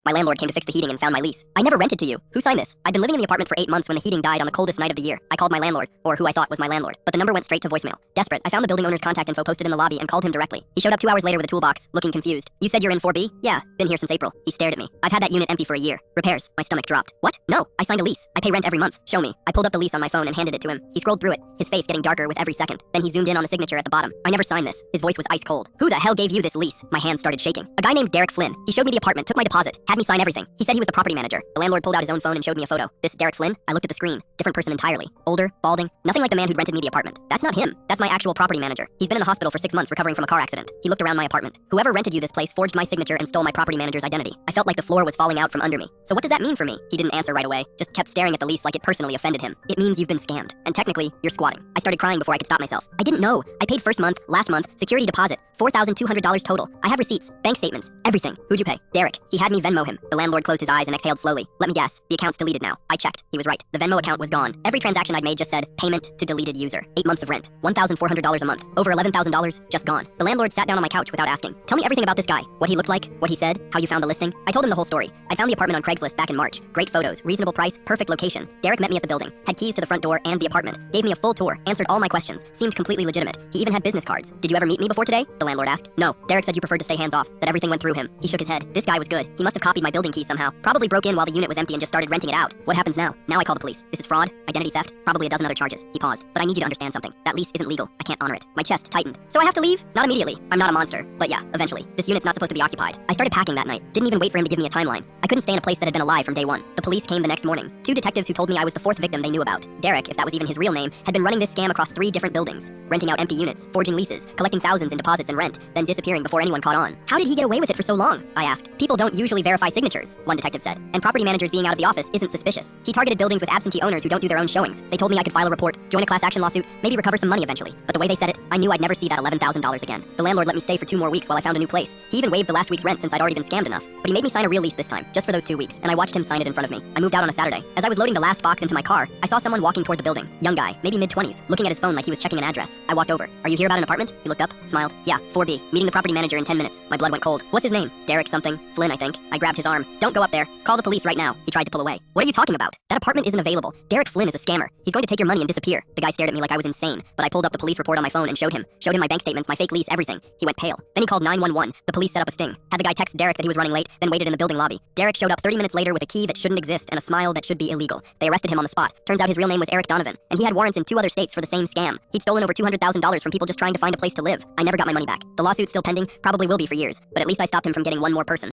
My landlord came to fix the heating and found my lease. I never rented to you. Who signed this? I'd been living in the apartment for 8 months when the heating died on the coldest night of the year. I called my landlord, or who I thought was my landlord, but the number went straight to voicemail. Desperate, I found the building owner's contact info posted in the lobby and called him directly. He showed up 2 hours later with a toolbox, looking confused. You said you're in 4B? Yeah, been here since April. He stared at me. I've had that unit empty for a year. Repairs. My stomach dropped. What? No, I signed a lease. I pay rent every month. Show me. I pulled up the lease on my phone and handed it to him. He scrolled through it, his face getting darker with every second. Then he zoomed in on the signature at the bottom. I never signed this. His voice was ice cold. Who the hell gave you this lease? My hands started shaking. A guy named Derek Flynn. He showed me the apartment, took my deposit, had me sign everything. He said he was the property manager. The landlord pulled out his own phone and showed me a photo. This Derek Flynn? I looked at the screen. Different person entirely. Older, balding, nothing like the man who'd rented me the apartment. That's not him. That's my actual property manager. He's been in the hospital for 6 months recovering from a car accident. He looked around my apartment. Whoever rented you this place forged my signature and stole my property manager's identity. I felt like the floor was falling out from under me. So what does that mean for me? He didn't answer right away, just kept staring at the lease like it personally offended him. It means you've been scammed. And technically, you're squatting. I started crying before I could stop myself. I didn't know. I paid first month, last month, security deposit, $4,200 total. I have receipts, bank statements, everything. Who'd you pay? Derek. He had me Venmo him. The landlord closed his eyes and exhaled slowly. Let me guess. The account's deleted now. I checked. He was right. The Venmo account was gone. Every transaction I'd made just said, payment to deleted user. 8 months of rent. $1,400 a month. Over $11,000, just gone. The landlord sat down on my couch without asking. Tell me everything about this guy. What he looked like, what he said, how you found the listing. I told him the whole story. I found the apartment on Craigslist back in March. Great photos, reasonable price, perfect location. Derek met me at the building, had keys to the front door and the apartment, gave me a full tour, answered all my questions, seemed completely legitimate. He even had business cards. Did you ever meet me before today? The landlord asked. No. Derek said you preferred to stay hands off, that everything went through him. He shook his head. This guy was good. He must have copied my building keys somehow. Probably broke in while the unit was empty and just started renting it out. What happens now? Now I call the police. This is fraud, identity theft, probably a dozen other charges. He paused. But I need you to understand something. That lease isn't legal. I can't honor it. My chest tightened. So I have to leave? Not immediately. I'm not a monster. But yeah, eventually. This unit's not supposed to be occupied. I started packing that night. Didn't even wait for him to give me a timeline. I couldn't stay in a place that had been alive from day one. The police came the next morning. 2 detectives who told me I was the 4th victim they knew about. Derek, if that was even his real name, had been running this scam across 3 different buildings, renting out empty units, forging leases, collecting thousands in deposits and rent, then disappearing before anyone caught on. How did he get away with it for so long? I asked. People don't usually verify signatures, one detective said. And property managers being out of the office isn't suspicious. He targeted buildings with absentee owners who don't do their own showings. They told me I could file a report, join a class action lawsuit, maybe recover some money eventually. But the way they said it, I knew I'd never see that $11,000 again. The landlord let me stay for 2 more weeks while I found a new place. He even waived the last week's rent since I'd already been scammed enough. But he made me sign a real lease this time, just for those 2 weeks, and I watched him sign it in front of me. I moved out on a Saturday. As I was loading the last box into my car, I saw someone walking toward the building. Young guy, maybe mid-20s, looking at his phone like he was checking an address. I walked over. Are you here about an apartment? He looked up, smiled. Yeah, 4B. Meeting the property manager in 10 minutes. My blood went cold. What's his name? Derek something. Flynn, I think. I grabbed his arm. Don't go up there. Call the police right now. He tried to pull away. What are you talking about? That apartment isn't available. Derek Flynn is a scammer. He's going to take your money and disappear. The guy stared at me like I was insane, but I pulled up the police report on my phone and showed him. Showed him my bank statements, my fake lease, everything. He went pale. Then he called 911. The police set up a sting. Had the guy text Derek that he was running late, then waited in the building lobby. Derek showed up 30 minutes later with a key that shouldn't exist and a smile that should be illegal. They arrested him on the spot. Turns out his real name was Eric Donovan, and he had warrants in 2 other states for the same scam. He'd stolen over $200,000 from people just trying to find a place to live. I never got my money back. The lawsuit's still pending, probably will be for years, but at least I stopped him from getting 1 more person.